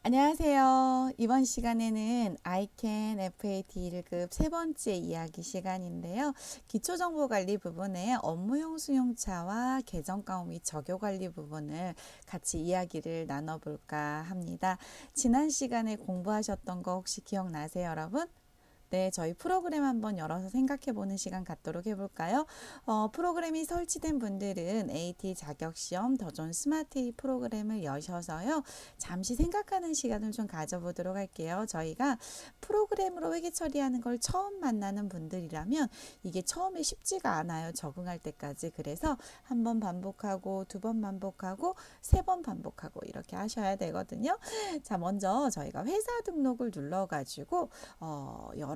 안녕하세요. 이번 시간에는 ICANN FAT 1급 세 번째 이야기 시간인데요. 기초정보관리 부분에 업무용 수용차와 계정과목 및 적용관리 부분을 같이 이야기를 나눠볼까 합니다. 지난 시간에 공부하셨던 거 혹시 기억나세요, 여러분? 네, 저희 프로그램 한번 열어서 생각해보는 시간 갖도록 해볼까요? 프로그램이 설치된 분들은 AT 자격시험 더존 스마트 A 프로그램을 여셔서요. 잠시 생각하는 시간을 좀 가져보도록 할게요. 저희가 프로그램으로 회계 처리하는 걸 처음 만나는 분들이라면 이게 처음에 쉽지가 않아요. 적응할 때까지. 그래서 한 번 반복하고 두 번 반복하고 세 번 반복하고 이렇게 하셔야 되거든요. 자, 먼저 저희가 회사 등록을 눌러가지고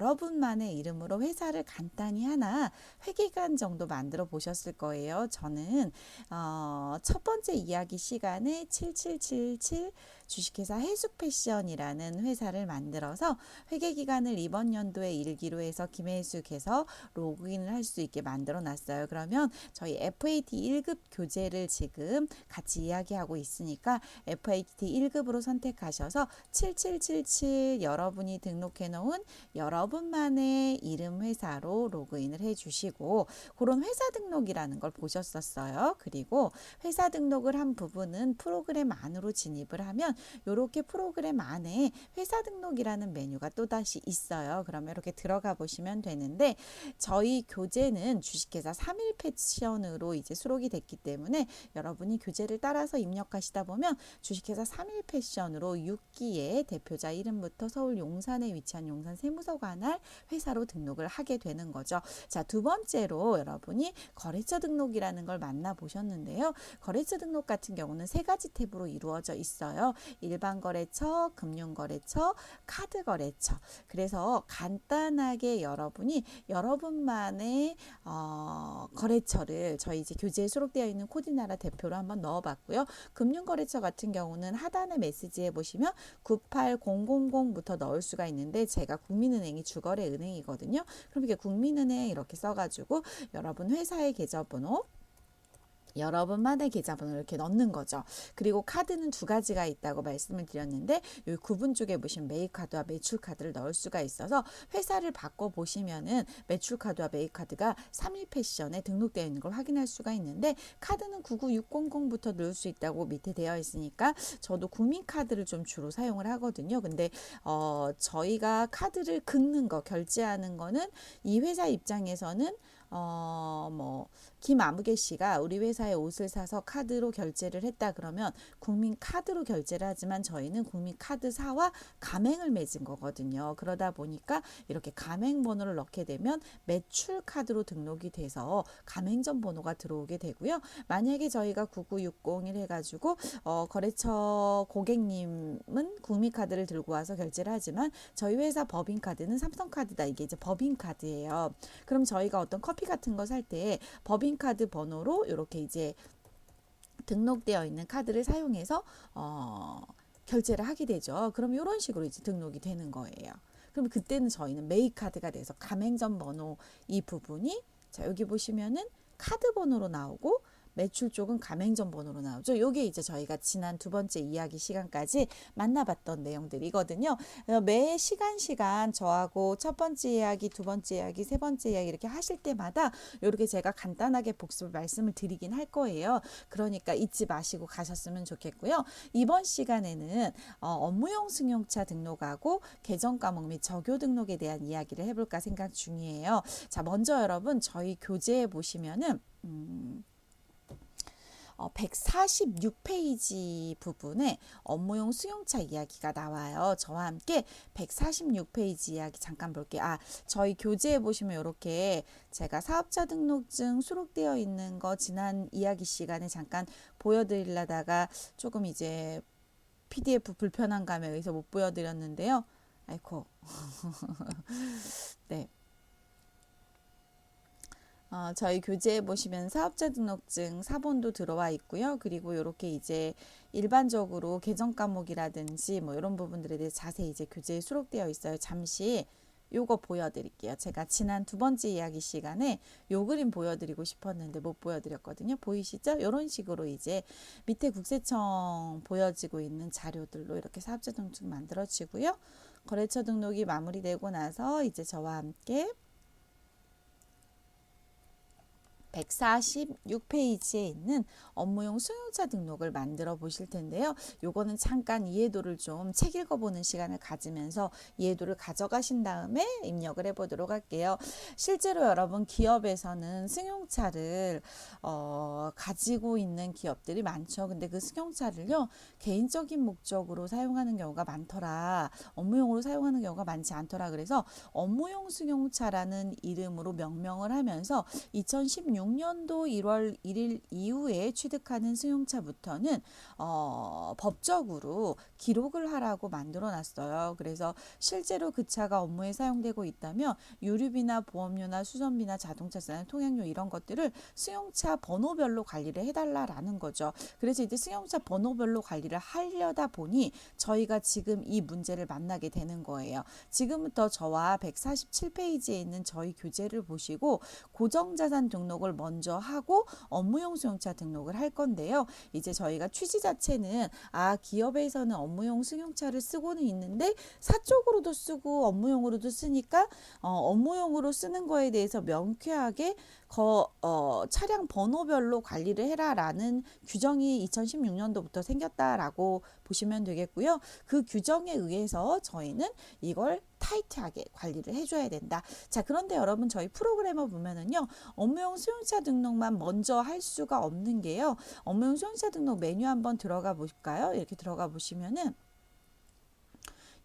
여러분만의 이름으로 회사를 간단히 하나 회계기간 정도 만들어 보셨을 거예요. 저는 첫 번째 이야기 시간에 7777 주식회사 해숙패션이라는 회사를 만들어서 회계기간을 이번 연도에 일기로 해서 김혜숙해서 로그인을 할 수 있게 만들어 놨어요. 그러면 저희 FAT 1급 교재를 지금 같이 이야기하고 있으니까 FAT 1급으로 선택하셔서 7777 여러분이 등록해 놓은 여러분만의 이름 회사로 로그인을 해주시고 그런 회사 등록이라는 걸 보셨었어요. 그리고 회사 등록을 한 부분은 프로그램 안으로 진입을 하면 이렇게 프로그램 안에 회사 등록이라는 메뉴가 또다시 있어요. 그러면 이렇게 들어가 보시면 되는데 저희 교재는 주식회사 3일 패션으로 이제 수록이 됐기 때문에 여러분이 교재를 따라서 입력하시다 보면 주식회사 3일 패션으로 6기의 대표자 이름부터 서울 용산에 위치한 용산 세무서 관할 회사로 등록을 하게 되는 거죠. 자, 두 번째로 여러분이 거래처 등록이라는 걸 만나보셨는데요. 거래처 등록 같은 경우는 세 가지 탭으로 이루어져 있어요. 일반 거래처, 금융 거래처, 카드 거래처. 그래서 간단하게 여러분이 여러분만의 거래처를 저희 이제 교재에 수록되어 있는 코디나라 대표로 한번 넣어봤고요. 금융 거래처 같은 경우는 하단의 메시지에 보시면 98000부터 넣을 수가 있는데 제가 국민은행이 주거래 은행이거든요. 그럼 이게 국민은행 이렇게 써가지고 여러분 회사의 계좌번호 여러분만의 계좌번호를 이렇게 넣는 거죠. 그리고 카드는 두 가지가 있다고 말씀을 드렸는데 이 구분 쪽에 보시면 매입카드와 매출카드를 넣을 수가 있어서 회사를 바꿔보시면은 매출카드와 매입카드가 3일 패션에 등록되어 있는 걸 확인할 수가 있는데 카드는 99600부터 넣을 수 있다고 밑에 되어 있으니까 저도 국민카드를 좀 주로 사용을 하거든요. 근데 저희가 카드를 긁는 거, 결제하는 거는 이 회사 입장에서는 김아무개 씨가 우리 회사에 옷을 사서 카드로 결제를 했다 그러면 국민카드로 결제를 하지만 저희는 국민카드사와 가맹을 맺은 거거든요. 그러다 보니까 이렇게 가맹번호를 넣게 되면 매출카드로 등록이 돼서 가맹점 번호가 들어오게 되고요. 만약에 저희가 99601 해가지고 거래처 고객님은 국민카드를 들고 와서 결제를 하지만 저희 회사 법인카드는 삼성카드다. 이게 이제 법인카드예요. 그럼 저희가 어떤 커피 같은 거 살 때 법인카드 번호로 이렇게 이제 등록되어 있는 카드를 사용해서 결제를 하게 되죠. 그럼 이런 식으로 이제 등록이 되는 거예요. 그럼 그때는 저희는 매입카드가 돼서 가맹점 번호 이 부분이 자 여기 보시면은 카드 번호로 나오고 매출 쪽은 가맹점 번호로 나오죠. 요게 이제 저희가 지난 두 번째 이야기 시간까지 만나봤던 내용들이거든요. 매 시간 저하고 첫 번째 이야기, 두 번째 이야기, 세 번째 이야기 이렇게 하실 때마다 이렇게 제가 간단하게 복습을 말씀을 드리긴 할 거예요. 그러니까 잊지 마시고 가셨으면 좋겠고요. 이번 시간에는 업무용 승용차 등록하고 계정 과목 및 적요 등록에 대한 이야기를 해볼까 생각 중이에요. 자, 먼저 여러분 저희 교재에 보시면은 146페이지 부분에 업무용 수용차 이야기가 나와요. 저와 함께 146페이지 이야기 잠깐 볼게요. 저희 교재에 보시면 이렇게 제가 사업자 등록증 수록되어 있는 거 지난 이야기 시간에 잠깐 보여드리려다가 조금 이제 PDF 불편한 감에 의해서 못 보여드렸는데요. 아이고. 네. 저희 교재에 보시면 사업자 등록증 사본도 들어와 있고요. 그리고 이렇게 이제 일반적으로 계정 과목이라든지 뭐 이런 부분들에 대해서 자세히 이제 교재에 수록되어 있어요. 잠시 요거 보여드릴게요. 제가 지난 두 번째 이야기 시간에 요 그림 보여드리고 싶었는데 못 보여드렸거든요. 보이시죠? 이런 식으로 이제 밑에 국세청 보여지고 있는 자료들로 이렇게 사업자 등록 만들어지고요. 거래처 등록이 마무리되고 나서 이제 저와 함께 146페이지에 있는 업무용 승용차 등록을 만들어 보실 텐데요. 요거는 잠깐 이해도를 좀 책 읽어보는 시간을 가지면서 이해도를 가져가신 다음에 입력을 해보도록 할게요. 실제로 여러분 기업에서는 승용차를 가지고 있는 기업들이 많죠. 근데 그 승용차를요 개인적인 목적으로 사용하는 경우가 많더라. 업무용으로 사용하는 경우가 많지 않더라. 그래서 업무용 승용차라는 이름으로 명명을 하면서 2016년도 1월 1일 이후에 취득하는 승용차부터는 법적으로 기록을 하라고 만들어 놨어요. 그래서 실제로 그 차가 업무에 사용되고 있다면 유류비나 보험료나 수선비나 자동차세나 통행료 이런 것들을 승용차 번호별로 관리를 해달라라는 거죠. 그래서 이제 승용차 번호별로 관리를 하려다 보니 저희가 지금 이 문제를 만나게 되는 거예요. 지금부터 저와 147페이지에 있는 저희 교재를 보시고 고정자산 등록을 먼저 하고 업무용 승용차 등록을 할 건데요. 이제 저희가 취지 자체는 기업에서는 업무용 승용차를 쓰고는 있는데 사적으로도 쓰고 업무용으로도 쓰니까 업무용으로 쓰는 거에 대해서 명쾌하게 차량 번호별로 관리를 해라라는 규정이 2016년도부터 생겼다라고 보시면 되겠고요. 그 규정에 의해서 저희는 이걸 타이트하게 관리를 해줘야 된다. 자, 그런데 여러분 저희 프로그래머 보면은요. 업무용 승용차 등록만 먼저 할 수가 없는 게요. 업무용 승용차 등록 메뉴 한번 들어가 볼까요? 이렇게 들어가 보시면은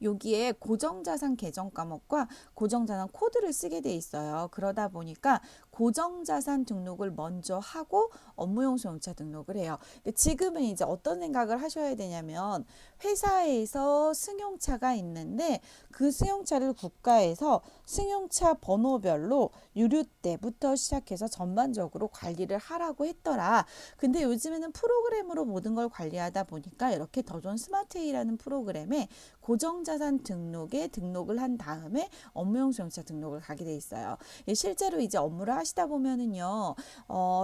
여기에 고정자산 계정 과목과 고정자산 코드를 쓰게 돼 있어요. 그러다 보니까 고정자산 등록을 먼저 하고 업무용 승용차 등록을 해요. 근데 지금은 이제 어떤 생각을 하셔야 되냐면 회사에서 승용차가 있는데 그 승용차를 국가에서 승용차 번호별로 유류 때부터 시작해서 전반적으로 관리를 하라고 했더라. 근데 요즘에는 프로그램으로 모든 걸 관리하다 보니까 이렇게 더존 스마트이라는 프로그램에 고정자산 등록에 등록을 한 다음에 업무용 승용차 등록을 가게 돼 있어요. 실제로 이제 업무를 하시다 보면은요,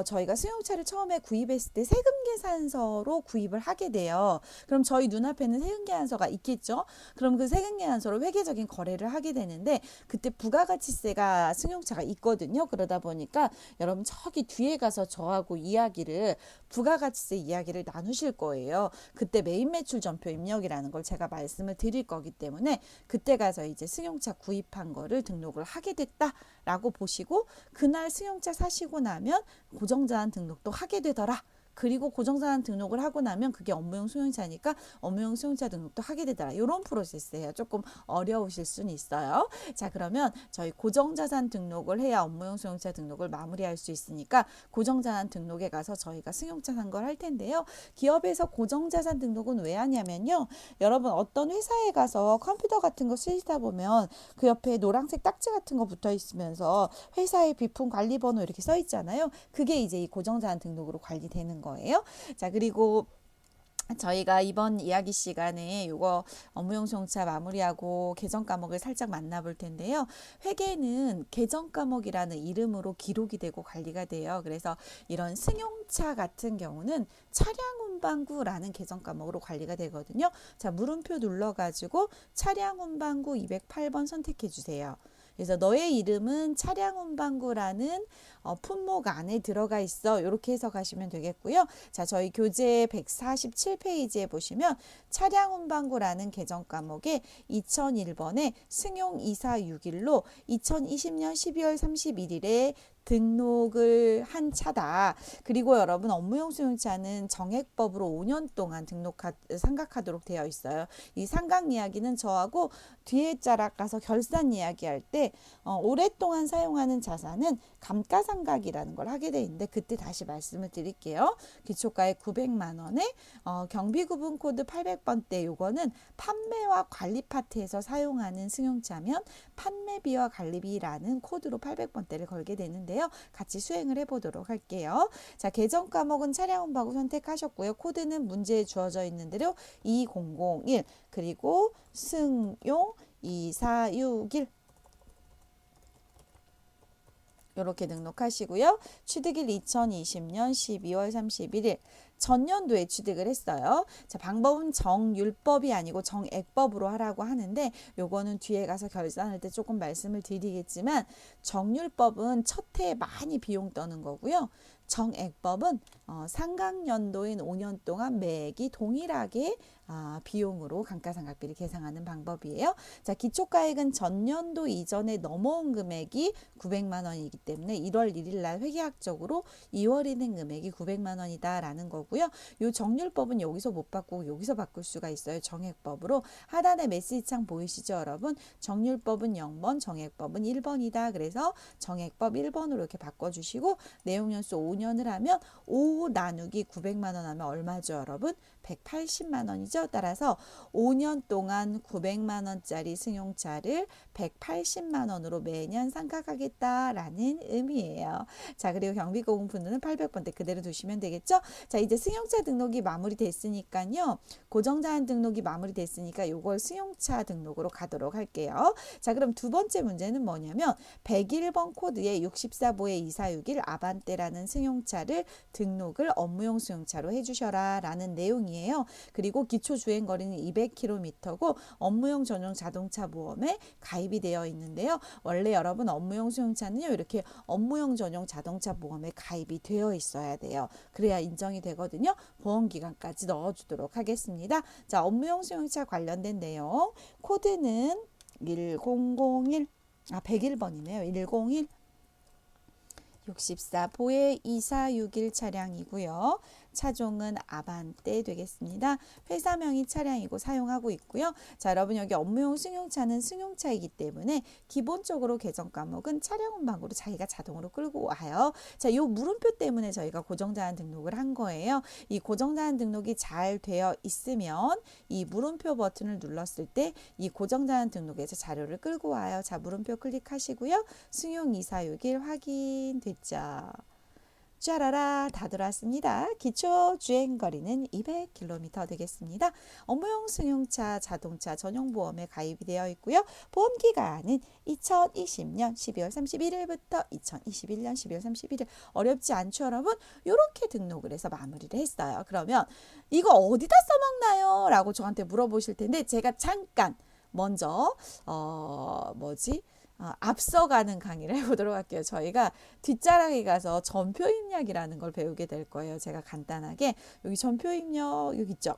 저희가 승용차를 처음에 구입했을 때 세금 계산서로 구입을 하게 돼요. 그럼 저희 눈앞에는 세금 계산서가 있겠죠. 그럼 그 세금 계산서로 회계적인 거래를 하게 되는데 그때 부가가치세가 승용차가 있거든요. 그러다 보니까 여러분 저기 뒤에 가서 저하고 부가가치세 이야기를 나누실 거예요. 그때 메인 매출 전표 입력이라는 걸 제가 말씀을 드릴 거기 때문에 그때 가서 이제 승용차 구입한 거를 등록을 하게 됐다라고 보시고 그날 승용차 사시고 나면 고정자산 등록도 하게 되더라. 그리고 고정자산 등록을 하고 나면 그게 업무용 승용차니까 업무용 승용차 등록도 하게 되더라. 이런 프로세스예요. 조금 어려우실 수는 있어요. 자, 그러면 저희 고정자산 등록을 해야 업무용 승용차 등록을 마무리할 수 있으니까 고정자산 등록에 가서 저희가 승용차 산 걸 할 텐데요. 기업에서 고정자산 등록은 왜 하냐면요. 여러분 어떤 회사에 가서 컴퓨터 같은 거 쓰시다 보면 그 옆에 노란색 딱지 같은 거 붙어 있으면서 회사의 비품 관리 번호 이렇게 써 있잖아요. 그게 이제 이 고정자산 등록으로 관리되는 거예요. 자, 그리고 저희가 이번 이야기 시간에 요거 업무용 승용차 마무리하고 계정 과목을 살짝 만나볼 텐데요. 회계는 계정 과목이라는 이름으로 기록이 되고 관리가 돼요. 그래서 이런 승용차 같은 경우는 차량 운반구라는 계정 과목으로 관리가 되거든요. 자, 물음표 눌러가지고 차량 운반구 208번 선택해 주세요. 그래서 너의 이름은 차량 운반구라는 품목 안에 들어가 있어. 이렇게 해석하시면 되겠고요. 자, 저희 교재 147페이지에 보시면 차량 운반구라는 계정 과목에 2001번에 승용 2461로 2020년 12월 31일에 등록을 한 차다. 그리고 여러분 업무용 승용차는 정액법으로 5년 동안 상각하도록 되어 있어요. 이 상각 이야기는 저하고 뒤에 자락 가서 결산 이야기할 때 오랫동안 사용하는 자산은 감가상각이라는 걸 하게 돼 있는데 그때 다시 말씀을 드릴게요. 기초가액 900만 원에 경비구분 코드 800번대 요거는 판매와 관리 파트에서 사용하는 승용차면 판매비와 관리비라는 코드로 800번대를 걸게 되는데요. 같이 수행을 해보도록 할게요. 자, 계정 과목은 차량 운반구 선택하셨고요. 코드는 문제에 주어져 있는 대로 2001 그리고 승용 2461 이렇게 등록하시고요. 취득일 2020년 12월 31일 전년도에 취득을 했어요. 자, 방법은 정율법이 아니고 정액법으로 하라고 하는데 요거는 뒤에 가서 결산할 때 조금 말씀을 드리겠지만 정율법은 첫 해에 많이 비용 떠는 거고요. 정액법은 상각연도인 5년 동안 매액이 동일하게 비용으로 감가상각비를 계산하는 방법이에요. 자, 기초가액은 전년도 이전에 넘어온 금액이 900만 원이기 때문에 1월 1일 날 회계학적으로 2월이 된 금액이 900만 원이다라는 거고요. 요 정률법은 여기서 못 바꾸고 여기서 바꿀 수가 있어요. 정액법으로. 하단에 메시지창 보이시죠, 여러분? 정률법은 0번, 정액법은 1번이다. 그래서 정액법 1번으로 이렇게 바꿔주시고 내용연수 5년을 하면 5 나누기 900만 원 하면 얼마죠, 여러분? 180만 원이죠. 따라서 5년 동안 900만 원짜리 승용차를 180만 원으로 매년 상각하겠다라는 의미예요. 자, 그리고 경비고금분은 800번대 그대로 두시면 되겠죠. 자, 이제 승용차 등록이 마무리됐으니까요. 고정자산 등록이 마무리됐으니까 요걸 승용차 등록으로 가도록 할게요. 자, 그럼 두 번째 문제는 뭐냐면 101번 코드에 64보에 246일 아반떼라는 승용차를 등록을 업무용 승용차로 해주셔라 라는 내용이에요. 그리고 기초 주행거리는 200km고 업무용 전용 자동차 보험에 가입이 되어 있는데요. 원래 여러분 업무용 승용차는요. 이렇게 업무용 전용 자동차 보험에 가입이 되어 있어야 돼요. 그래야 인정이 되거든요. 보험기간까지 넣어주도록 하겠습니다. 자, 업무용 승용차 관련된 내용 코드는 1001 101번이네요. 101 64보의 2461 차량이고요. 차종은 아반떼 되겠습니다. 회사명의 차량이고 사용하고 있고요. 자, 여러분 여기 업무용 승용차는 승용차이기 때문에 기본적으로 계정 과목은 차량 운반구로 자기가 자동으로 끌고 와요. 자, 요 물음표 때문에 저희가 고정자산 등록을 한 거예요. 이 고정자산 등록이 잘 되어 있으면 이 물음표 버튼을 눌렀을 때 이 고정자산 등록에서 자료를 끌고 와요. 자, 물음표 클릭하시고요. 승용 2461 확인됐죠. 짜라라 다 들어왔습니다. 기초 주행거리는 200km 되겠습니다. 업무용 승용차 자동차 전용보험에 가입이 되어 있고요. 보험기간은 2020년 12월 31일부터 2021년 12월 31일 어렵지 않죠 여러분? 이렇게 등록을 해서 마무리를 했어요. 그러면 이거 어디다 써먹나요? 라고 저한테 물어보실 텐데 제가 잠깐 먼저 앞서가는 강의를 해보도록 할게요. 저희가 뒷자락에 가서 전표입력이라는 걸 배우게 될 거예요. 제가 간단하게 여기 전표입력 여기 있죠.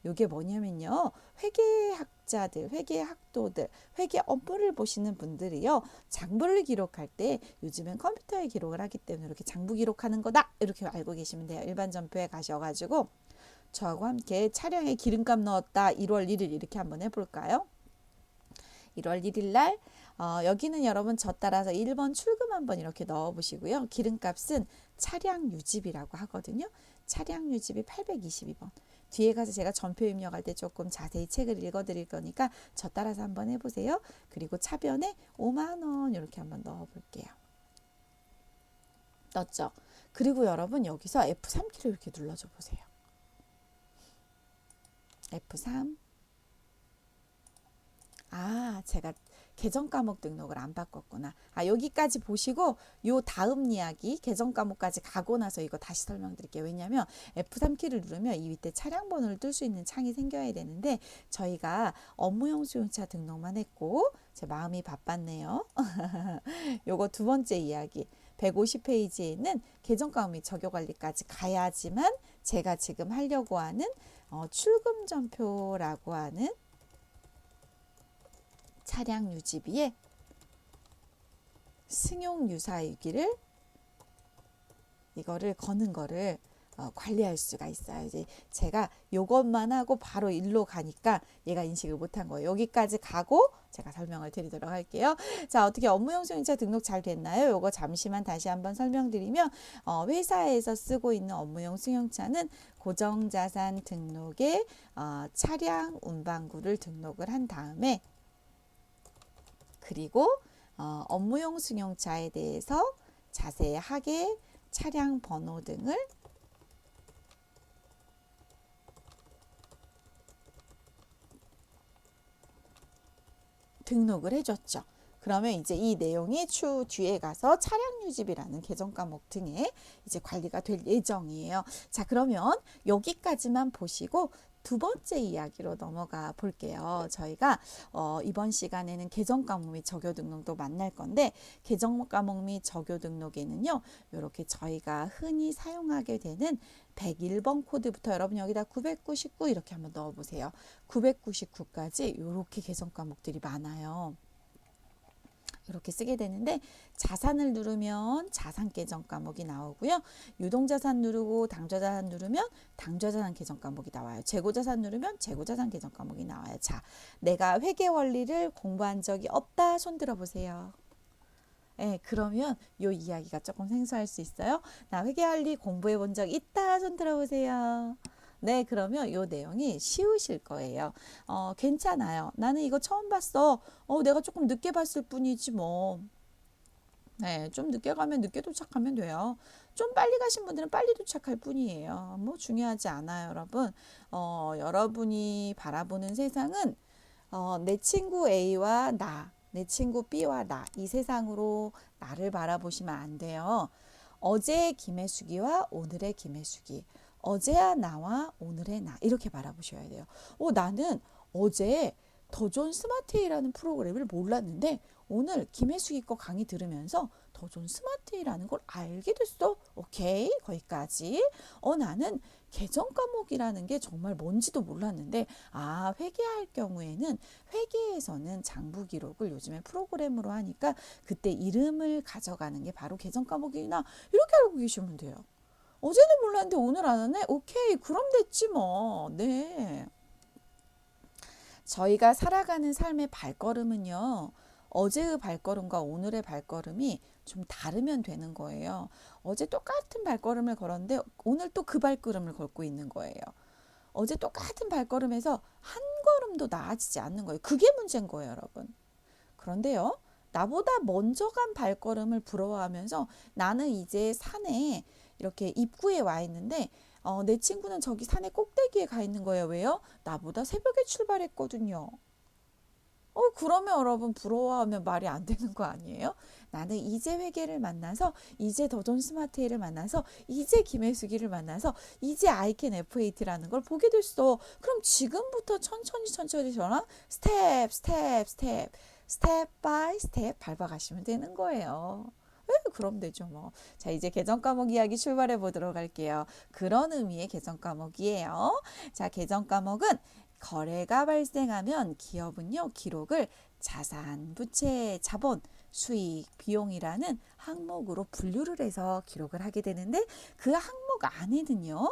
이게 뭐냐면요. 회계학자들, 회계학도들, 회계 업무를 보시는 분들이요. 장부를 기록할 때 요즘엔 컴퓨터에 기록을 하기 때문에 이렇게 장부 기록하는 거다. 이렇게 알고 계시면 돼요. 일반 전표에 가셔가지고 저하고 함께 차량에 기름값 넣었다. 1월 1일 이렇게 한번 해볼까요? 1월 1일 날 여기는 여러분 저 따라서 1번 출금 한번 이렇게 넣어 보시고요. 기름값은 차량 유지비라고 하거든요. 차량 유지비 822번. 뒤에 가서 제가 전표 입력할 때 조금 자세히 책을 읽어 드릴 거니까 저 따라서 한번 해보세요. 그리고 차변에 5만 원 이렇게 한번 넣어 볼게요. 넣었죠? 그리고 여러분 여기서 F3키를 이렇게 눌러줘 보세요. F3 제가 계정 과목 등록을 안 바꿨구나. 여기까지 보시고 요 다음 이야기 계정 과목까지 가고 나서 이거 다시 설명드릴게요. 왜냐하면 F3키를 누르면 이 밑에 차량 번호를 뜰 수 있는 창이 생겨야 되는데 저희가 업무용 수용차 등록만 했고 제 마음이 바빴네요. 요거 두 번째 이야기 150페이지에 있는 계정과목 및 적용관리까지 가야지만 제가 지금 하려고 하는 출금전표라고 하는 차량 유지비에 승용 유사일기를 이거를 거는 거를 관리할 수가 있어요. 이제 제가 요것만 하고 바로 일로 가니까 얘가 인식을 못한 거예요. 여기까지 가고 제가 설명을 드리도록 할게요. 자, 어떻게 업무용 승용차 등록 잘 됐나요? 요거 잠시만 다시 한번 설명드리면 회사에서 쓰고 있는 업무용 승용차는 고정자산 등록에 차량 운반구를 등록을 한 다음에 그리고 업무용 승용차에 대해서 자세하게 차량 번호 등을 등록을 해줬죠. 그러면 이제 이 내용이 뒤에 가서 차량 유지비라는 계정 과목 등에 이제 관리가 될 예정이에요. 자, 그러면 여기까지만 보시고 두 번째 이야기로 넘어가 볼게요. 저희가 이번 시간에는 계정 과목 및 적요 등록도 만날 건데, 계정 과목 및 적요 등록에는요, 이렇게 저희가 흔히 사용하게 되는 101번 코드부터, 여러분 여기다 999 이렇게 한번 넣어보세요. 999까지 이렇게 계정 과목들이 많아요. 이렇게 쓰게 되는데, 자산을 누르면 자산 계정 과목이 나오고요. 유동자산 누르고 당좌자산 누르면 당좌자산 계정 과목이 나와요. 재고자산 누르면 재고자산 계정 과목이 나와요. 자, 내가 회계 원리를 공부한 적이 없다, 손 들어보세요. 네, 그러면 이 이야기가 조금 생소할 수 있어요. 나 회계 원리 공부해 본 적 있다, 손 들어보세요. 네, 그러면 이 내용이 쉬우실 거예요. 괜찮아요. 나는 이거 처음 봤어. 내가 조금 늦게 봤을 뿐이지 뭐. 네, 좀 늦게 가면 늦게 도착하면 돼요. 좀 빨리 가신 분들은 빨리 도착할 뿐이에요. 뭐 중요하지 않아요, 여러분. 여러분이 바라보는 세상은 내 친구 A와 나, 내 친구 B와 나, 이 세상으로 나를 바라보시면 안 돼요. 어제의 김혜숙이와 오늘의 김혜숙이, 어제야 나와 오늘의 나, 이렇게 바라보셔야 돼요. 나는 어제 더존 스마트이라는 프로그램을 몰랐는데 오늘 김혜숙이 거 강의 들으면서 더존 스마트이라는 걸 알게 됐어. 오케이, 거기까지. 나는 계정 과목이라는 게 정말 뭔지도 몰랐는데, 회계할 경우에는 회계에서는 장부 기록을 요즘에 프로그램으로 하니까 그때 이름을 가져가는 게 바로 계정 과목이나, 이렇게 알고 계시면 돼요. 어제는 몰랐는데 오늘 아네? 오케이, 그럼 됐지 뭐. 네. 저희가 살아가는 삶의 발걸음은요, 어제의 발걸음과 오늘의 발걸음이 좀 다르면 되는 거예요. 어제 똑같은 발걸음을 걸었는데 오늘 또 그 발걸음을 걷고 있는 거예요. 어제 똑같은 발걸음에서 한 걸음도 나아지지 않는 거예요. 그게 문제인 거예요, 여러분. 그런데요, 나보다 먼저 간 발걸음을 부러워하면서 나는 이제 산에 이렇게 입구에 와 있는데 내 친구는 저기 산의 꼭대기에 가 있는 거예요. 왜요? 나보다 새벽에 출발했거든요. 그러면 여러분 부러워하면 말이 안 되는 거 아니에요? 나는 이제 회계를 만나서, 이제 더존 스마트를 만나서, 이제 김혜숙이를 만나서, 이제 아이캔 F8라는 걸 보게 됐어. 그럼 지금부터 천천히 저랑 스텝 바이 스텝 밟아가시면 되는 거예요. 그럼 되죠 뭐. 자, 이제 계정 과목 이야기 출발해 보도록 할게요. 그런 의미의 계정 과목이에요. 자, 계정 과목은 거래가 발생하면 기업은요, 기록을 자산, 부채, 자본, 수익, 비용이라는 항목으로 분류를 해서 기록을 하게 되는데, 그 항목 안에는요,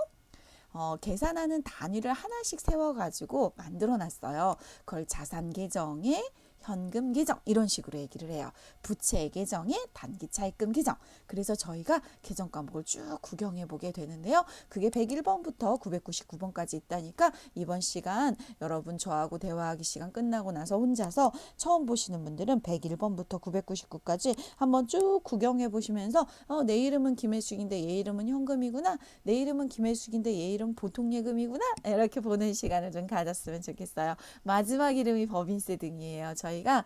계산하는 단위를 하나씩 세워가지고 만들어 놨어요. 그걸 자산 계정에 현금 계정, 이런 식으로 얘기를 해요. 부채 계정에 단기 차입금 계정. 그래서 저희가 계정 과목을 쭉 구경해 보게 되는데요. 그게 101번부터 999번까지 있다니까, 이번 시간 여러분 저하고 대화하기 시간 끝나고 나서 혼자서 처음 보시는 분들은 101번부터 999까지 한번 쭉 구경해 보시면서 내 이름은 김혜숙인데 얘 이름은 현금이구나, 내 이름은 김혜숙인데 얘 이름은 보통예금이구나, 이렇게 보는 시간을 좀 가졌으면 좋겠어요. 마지막 이름이 법인세 등이에요. 저희가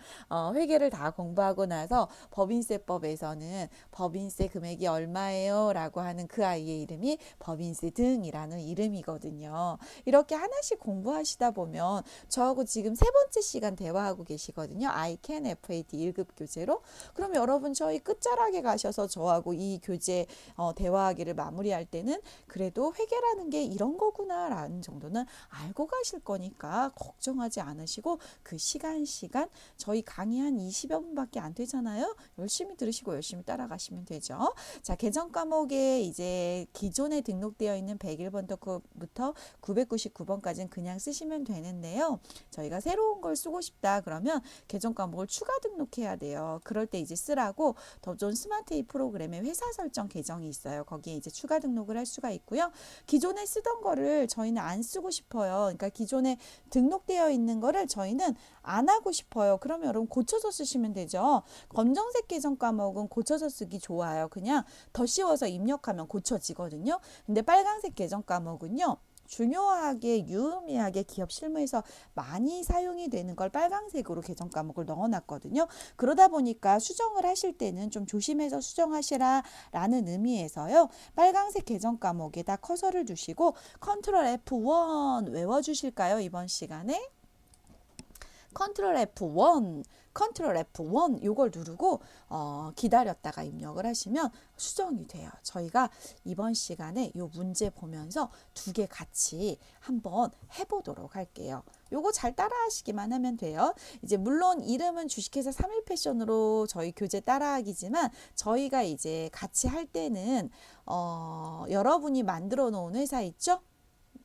회계를 다 공부하고 나서 법인세법에서는 법인세 금액이 얼마예요? 라고 하는 그 아이의 이름이 법인세 등이라는 이름이거든요. 이렇게 하나씩 공부하시다 보면 저하고 지금 세 번째 시간 대화하고 계시거든요. 아이캔 F8 1급 교재로. 그럼 여러분 저희 끝자락에 가셔서 저하고 이 교재 대화하기를 마무리할 때는 그래도 회계라는 게 이런 거구나 라는 정도는 알고 가실 거니까 걱정하지 않으시고, 그 시간 저희 강의 한 20여 분밖에 안 되잖아요. 열심히 들으시고 열심히 따라가시면 되죠. 자, 계정 과목에 이제 기존에 등록되어 있는 101번부터 999번까지는 그냥 쓰시면 되는데요. 저희가 새로운 걸 쓰고 싶다 그러면 계정 과목을 추가 등록해야 돼요. 그럴 때 이제 쓰라고 더존 스마트 프로그램에 회사 설정 계정이 있어요. 거기에 이제 추가 등록을 할 수가 있고요. 기존에 쓰던 거를 저희는 안 쓰고 싶어요. 그러니까 기존에 등록되어 있는 거를 저희는 안 하고 싶어요. 그러면 여러분 고쳐서 쓰시면 되죠. 검정색 계정 과목은 고쳐서 쓰기 좋아요. 그냥 더 씌워서 입력하면 고쳐지거든요. 근데 빨간색 계정 과목은요, 중요하게 유의미하게 기업 실무에서 많이 사용이 되는 걸 빨강색으로 계정 과목을 넣어놨거든요. 그러다 보니까 수정을 하실 때는 좀 조심해서 수정하시라 라는 의미에서요. 빨강색 계정 과목에다 커서를 두시고 컨트롤 F1 외워주실까요? 이번 시간에? 컨트롤 F1, 컨트롤 F1 요걸 누르고 기다렸다가 입력을 하시면 수정이 돼요. 저희가 이번 시간에 요 문제 보면서 두 개 같이 한번 해보도록 할게요. 요거 잘 따라하시기만 하면 돼요. 이제 물론 이름은 주식회사 3일 패션으로 저희 교재 따라하기지만 저희가 이제 같이 할 때는 여러분이 만들어 놓은 회사 있죠?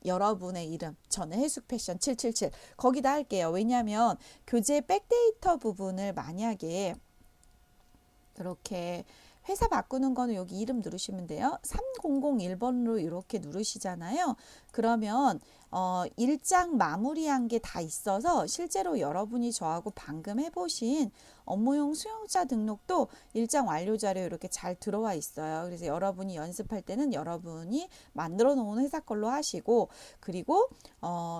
여러분의 이름, 저는 해숙패션 777 거기다 할게요. 왜냐하면 교재 백데이터 부분을 만약에 이렇게 회사 바꾸는 거는 여기 이름 누르시면 돼요. 3001번으로 이렇게 누르시잖아요. 그러면 일장 마무리한 게 다 있어서 실제로 여러분이 저하고 방금 해보신 업무용 수용자 등록도 일장 완료 자료 이렇게 잘 들어와 있어요. 그래서 여러분이 연습할 때는 여러분이 만들어 놓은 회사 걸로 하시고, 그리고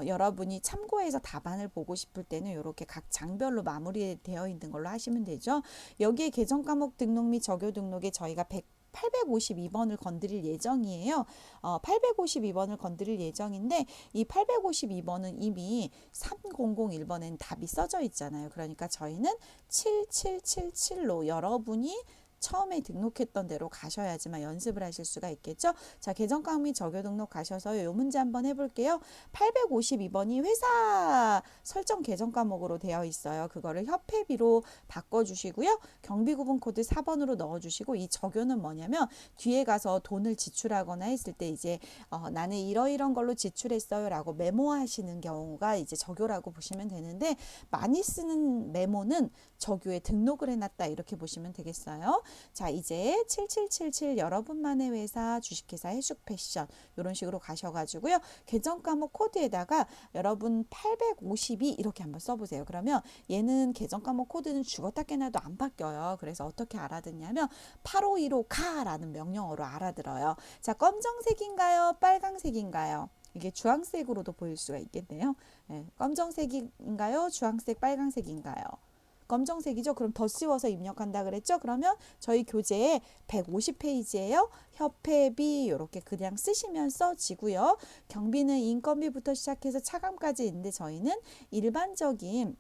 여러분이 참고해서 답안을 보고 싶을 때는 이렇게 각 장별로 마무리되어 있는 걸로 하시면 되죠. 여기에 계정 과목 등록 및 적요 등록에 저희가 852번을 건드릴 예정이에요. 852번을 건드릴 예정인데 이 852번은 이미 3001번엔 답이 써져 있잖아요. 그러니까 저희는 7777로 여러분이 처음에 등록했던 대로 가셔야지만 연습을 하실 수가 있겠죠. 자, 계정 과목 및 적요 등록 가셔서 이 문제 한번 해볼게요. 852번이 회사 설정 계정 과목으로 되어 있어요. 그거를 협회비로 바꿔주시고요. 경비구분 코드 4번으로 넣어주시고, 이 적요는 뭐냐면 뒤에 가서 돈을 지출하거나 했을 때 이제 나는 이러이런 걸로 지출했어요 라고 메모하시는 경우가 이제 적요라고 보시면 되는데, 많이 쓰는 메모는 적요에 등록을 해놨다 이렇게 보시면 되겠어요. 자, 이제 7777 여러분만의 회사 주식회사 해숙패션 이런 식으로 가셔가지고요. 계정 과목 코드에다가 여러분 852 이렇게 한번 써보세요. 그러면 얘는 계정 과목 코드는 죽었다 깨나도 안 바뀌어요. 그래서 어떻게 알아듣냐면 8515 가라는 명령어로 알아들어요. 자, 검정색인가요? 빨강색인가요? 이게 주황색으로도 보일 수가 있겠네요. 네, 검정색인가요? 주황색, 빨강색인가요? 검정색이죠. 그럼 더 씌워서 입력한다 그랬죠. 그러면 저희 교재에 150페이지예요. 협회비 이렇게 그냥 쓰시면 써지고요. 경비는 인건비부터 시작해서 차감까지 있는데 저희는 일반적인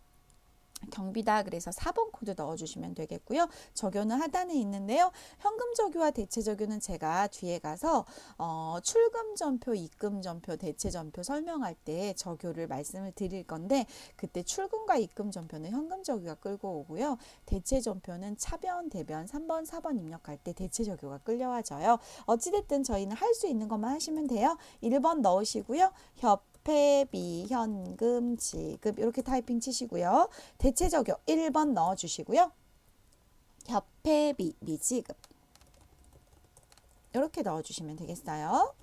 경비다 그래서 4번 코드 넣어주시면 되겠고요. 적요는 하단에 있는데요. 현금 적요와 대체 적요는 제가 뒤에 가서 출금 전표, 입금 전표, 대체 전표 설명할 때 적요를 말씀을 드릴 건데, 그때 출금과 입금 전표는 현금 적요가 끌고 오고요. 대체 전표는 차변, 대변 3번, 4번 입력할 때 대체 적요가 끌려와져요. 어찌됐든 저희는 할 수 있는 것만 하시면 돼요. 1번 넣으시고요. 협회비, 현금, 지급 이렇게 타이핑 치시고요. 대체 적요 1번 넣어주시고요. 협회비, 미지급 이렇게 넣어주시면 되겠어요.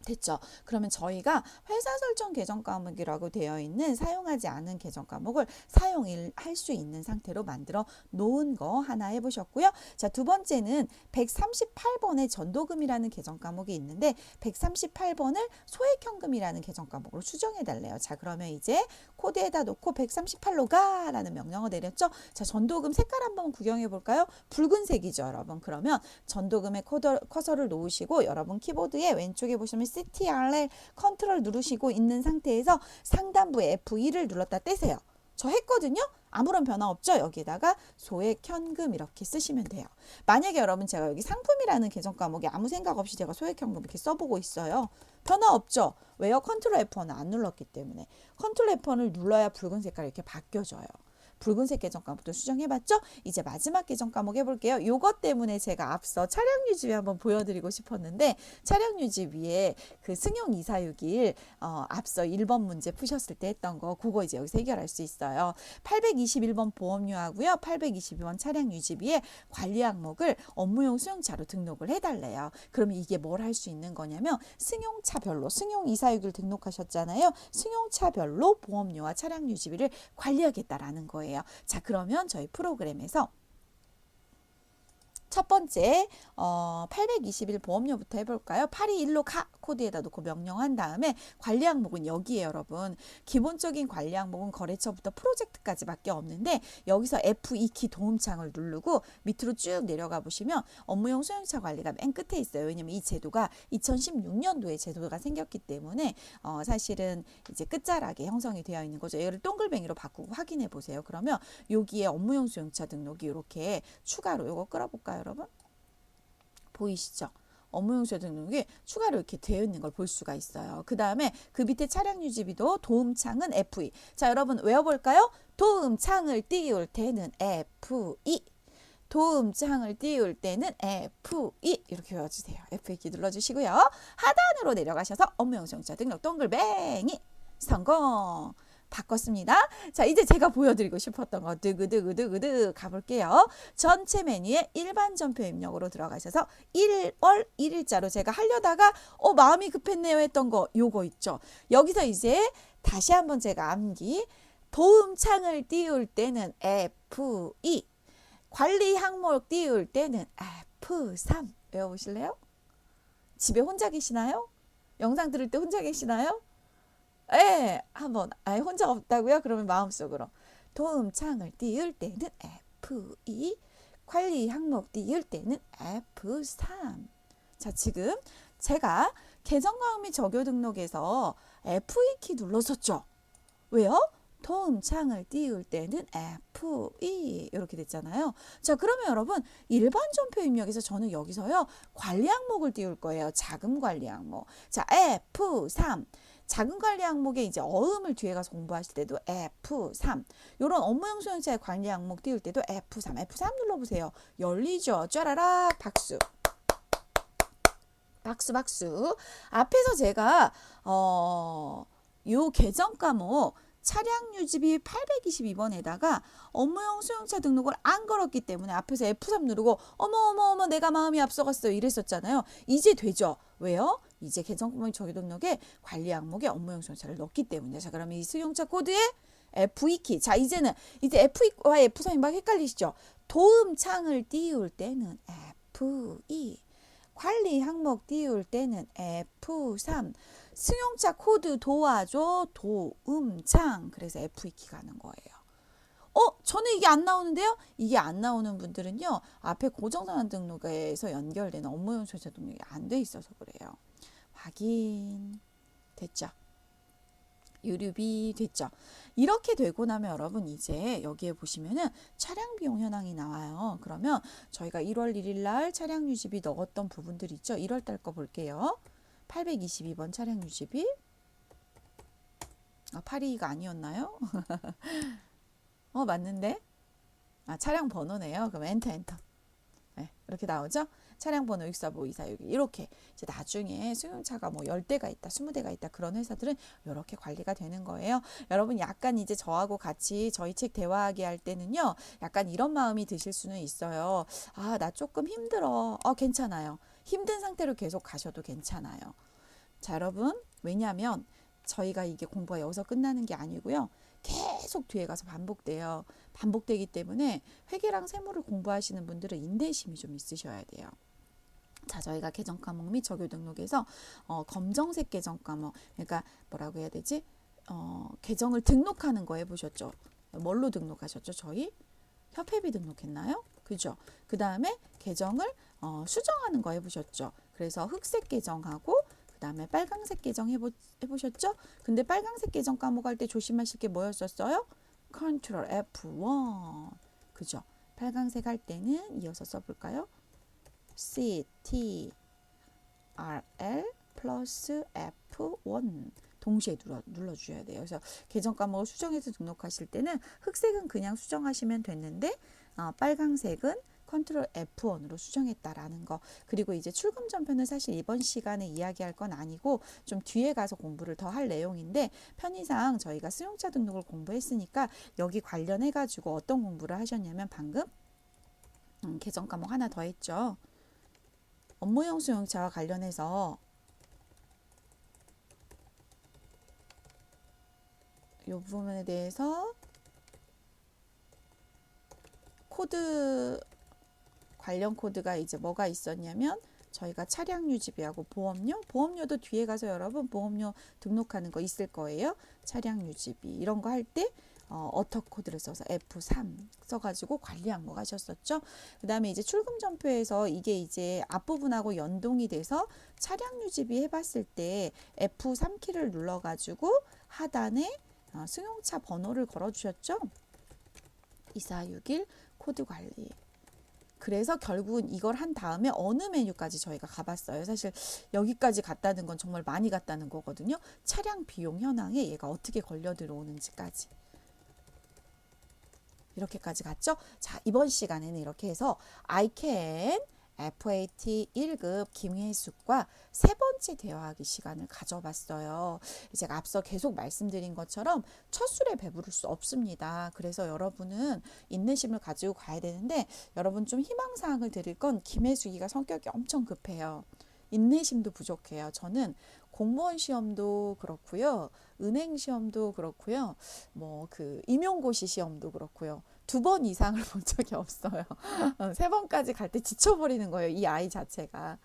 됐죠? 그러면 저희가 회사 설정 계정 과목이라고 되어 있는 사용하지 않은 계정 과목을 사용할 수 있는 상태로 만들어 놓은 거 하나 해보셨고요. 자, 두 번째는 138번의 전도금이라는 계정 과목이 있는데 138번을 소액현금이라는 계정 과목으로 수정해 달래요. 자, 그러면 이제 코드에다 놓고 138로 가라는 명령어 내렸죠? 자, 전도금 색깔 한번 구경해 볼까요? 붉은색이죠, 여러분. 그러면 전도금에 커서를 놓으시고 여러분 키보드에 왼쪽에 보시면 CTRL 컨트롤 누르시고 있는 상태에서 상단부에 F2를 눌렀다 떼세요. 저 했거든요. 아무런 변화 없죠. 여기에다가 소액 현금 이렇게 쓰시면 돼요. 만약에 여러분 제가 여기 상품이라는 계정 과목에 아무 생각 없이 제가 소액 현금 이렇게 써보고 있어요. 변화 없죠. 왜요? 컨트롤 F1을 안 눌렀기 때문에. 컨트롤 F1을 눌러야 붉은 색깔이 이렇게 바뀌어져요. 붉은색 계정 과목도 수정해봤죠? 이제 마지막 계정 과목 해볼게요. 요것 때문에 제가 앞서 차량 유지 한번 보여드리고 싶었는데, 차량 유지 위에 그 승용 2461 앞서 1번 문제 푸셨을 때 했던 거 그거 이제 여기서 해결할 수 있어요. 821번 보험료하고요. 822번 차량 유지비에 관리 항목을 업무용 수용차로 등록을 해달래요. 그러면 이게 뭘 할 수 있는 거냐면 승용차별로 승용 2461 등록하셨잖아요. 승용차별로 보험료와 차량 유지비를 관리하겠다라는 거예요. 자, 그러면 저희 프로그램에서 첫 번째 821 보험료부터 해볼까요? 821로 가 코드에다 놓고 명령한 다음에 관리 항목은 여기에 여러분 기본적인 관리 항목은 거래처부터 프로젝트까지밖에 없는데 여기서 F2키 도움창을 누르고 밑으로 쭉 내려가 보시면 업무용 수용차 관리가 맨 끝에 있어요. 왜냐면 이 제도가 2016년도에 제도가 생겼기 때문에 사실은 이제 끝자락에 형성이 되어 있는 거죠. 얘를 동글뱅이로 바꾸고 확인해 보세요. 그러면 여기에 업무용 수용차 등록이 이렇게 추가로 이거 끌어볼까요, 여러분? 보이시죠? 업무용 수용 등록이 추가로 이렇게 되어 있는 걸 볼 수가 있어요. 그 다음에 그 밑에 차량 유지비도 도움창은 F2. 자, 여러분 외워볼까요? 도움창을 띄울 때는 F2. 도움창을 띄울 때는 F2 이렇게 외워주세요. F2키 눌러주시고요. 하단으로 내려가셔서 업무용 수용차 등록 동글뱅이 성공. 바꿨습니다. 자, 이제 제가 보여드리고 싶었던 거 드그드그드그드 가볼게요. 전체 메뉴에 일반 전표 입력으로 들어가셔서 1월 1일자로 제가 하려다가 마음이 급했네요 했던 거 요거 있죠. 여기서 이제 다시 한번 제가 암기 도움창을 띄울 때는 F2 관리 항목 띄울 때는 F3 외워보실래요? 집에 혼자 계시나요? 영상 들을 때 혼자 계시나요? 예, 한번 혼자 없다고요? 그러면 마음속으로 도움창을 띄울 때는 F2 관리 항목 띄울 때는 F3 자, 지금 제가 계정광 및 적요 등록에서 F2키 눌렀었죠? 왜요? 도움창을 띄울 때는 F2 이렇게 됐잖아요. 자, 그러면 여러분 일반 전표 입력에서 저는 여기서요 관리 항목을 띄울 거예요. 자금 관리 항목. 자, F3 자금 관리 항목에 이제 어음을 뒤에 가서 공부하실 때도 F3 요런 업무용 수용차의 관리 항목 띄울 때도 F3 눌러보세요. 열리죠. 쫘라락 박수. 박수. 앞에서 제가 요 계정 과목 차량 유지비 822번에다가 업무용 수용차 등록을 안 걸었기 때문에 앞에서 F3 누르고 어머 내가 마음이 앞서갔어요 이랬었잖아요. 이제 되죠. 왜요? 이제 계정법인 적용 등록에 관리 항목에 업무용 수용차를 넣었기 때문에 자, 그러면 이 수용차 코드에 F2키 자, 이제 F2와 F3이 막 헷갈리시죠? 도움창을 띄울 때는 F2 관리 항목 띄울 때는 F3 승용차 코드 도와줘 도움창 그래서 F2키 가는 거예요. 저는 이게 안 나오는데요? 이게 안 나오는 분들은요. 앞에 고정산원 등록에서 연결되는 업무용 수용차 등록이 안 돼 있어서 그래요. 확인 됐죠? 유류비 됐죠? 이렇게 되고 나면 여러분 이제 여기에 보시면은 차량 비용 현황이 나와요. 그러면 저희가 1월 1일 날 차량 유지비 넣었던 부분들 있죠? 1월 달 거 볼게요. 822번 차량 유지비 82가 아니었나요? 맞는데? 차량 번호네요. 그럼 엔터. 네, 이렇게 나오죠? 차량 번호 64524 이렇게 이제 나중에 승용차가 뭐 10대가 있다, 20대가 있다 그런 회사들은 이렇게 관리가 되는 거예요. 여러분 약간 이제 저하고 같이 저희 책 대화하기 할 때는요. 약간 이런 마음이 드실 수는 있어요. 나 조금 힘들어. 괜찮아요. 힘든 상태로 계속 가셔도 괜찮아요. 자, 여러분 왜냐하면 저희가 이게 공부가 여기서 끝나는 게 아니고요. 계속 뒤에 가서 반복돼요. 반복되기 때문에 회계랑 세무를 공부하시는 분들은 인내심이 좀 있으셔야 돼요. 자, 저희가 계정 과목 및 적요 등록에서 검정색 계정 과목 그러니까 뭐라고 해야 되지? 계정을 등록하는 거 해보셨죠? 뭘로 등록하셨죠? 저희 협회비 등록했나요? 그죠? 그 다음에 계정을 수정하는 거 해보셨죠? 그래서 흑색 계정하고 그 다음에 빨강색 계정 해보셨죠? 근데 빨강색 계정 과목 할 때 조심하실 게 뭐였었어요? 컨트롤 F1 그죠? 빨강색 할 때는 이어서 써볼까요? C, T, R, L 플러스 F1 동시에 눌러주셔야 돼요. 그래서 계정 과목을 수정해서 등록하실 때는 흑색은 그냥 수정하시면 됐는데 빨강색은 컨트롤 F1으로 수정했다라는 거. 그리고 이제 출금 전표는 사실 이번 시간에 이야기할 건 아니고 좀 뒤에 가서 공부를 더 할 내용인데 편의상 저희가 수용차 등록을 공부했으니까 여기 관련해 가지고 어떤 공부를 하셨냐면 방금 계정 과목 하나 더 했죠. 업무용 수용차와 관련해서 이 부분에 대해서 코드 관련 코드가 이제 뭐가 있었냐면 저희가 차량 유지비하고 보험료도 뒤에 가서 여러분 보험료 등록하는 거 있을 거예요. 차량 유지비 이런 거 할 때 어터 코드를 써서 F3 써가지고 관리 항목 하셨었죠. 그 다음에 이제 출금 전표에서 이게 이제 앞부분하고 연동이 돼서 차량 유지비 해봤을 때 F3 키를 눌러가지고 하단에 승용차 번호를 걸어주셨죠. 2461 코드 관리. 그래서 결국은 이걸 한 다음에 어느 메뉴까지 저희가 가봤어요. 사실 여기까지 갔다는 건 정말 많이 갔다는 거거든요. 차량 비용 현황에 얘가 어떻게 걸려 들어오는지까지. 이렇게까지 갔죠. 자, 이번 시간에는 이렇게 해서 I can FAT 1급 김혜숙과 세 번째 대화하기 시간을 가져봤어요. 제가 앞서 계속 말씀드린 것처럼 첫 술에 배부를 수 없습니다. 그래서 여러분은 인내심을 가지고 가야 되는데 여러분 좀 희망사항을 드릴 건 김혜숙이가 성격이 엄청 급해요. 인내심도 부족해요. 저는 공무원 시험도 그렇고요. 은행 시험도 그렇고요. 뭐 그 임용고시 시험도 그렇고요. 2번 이상을 본 적이 없어요. 3번까지 갈 때 지쳐버리는 거예요. 이 아이 자체가.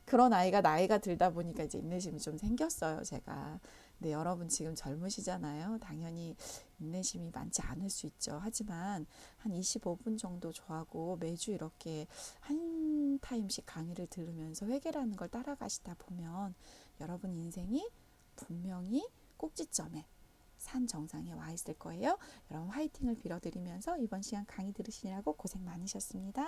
그런 아이가 나이가 들다 보니까 이제 인내심이 좀 생겼어요. 제가. 근데 여러분 지금 젊으시잖아요. 당연히 인내심이 많지 않을 수 있죠. 하지만 한 25분 정도 저하고 매주 이렇게 한 타임씩 강의를 들으면서 회계라는 걸 따라가시다 보면 여러분 인생이 분명히 꼭지점에 산 정상에 와 있을 거예요. 여러분 화이팅을 빌어드리면서 이번 시간 강의 들으시느라고 고생 많으셨습니다.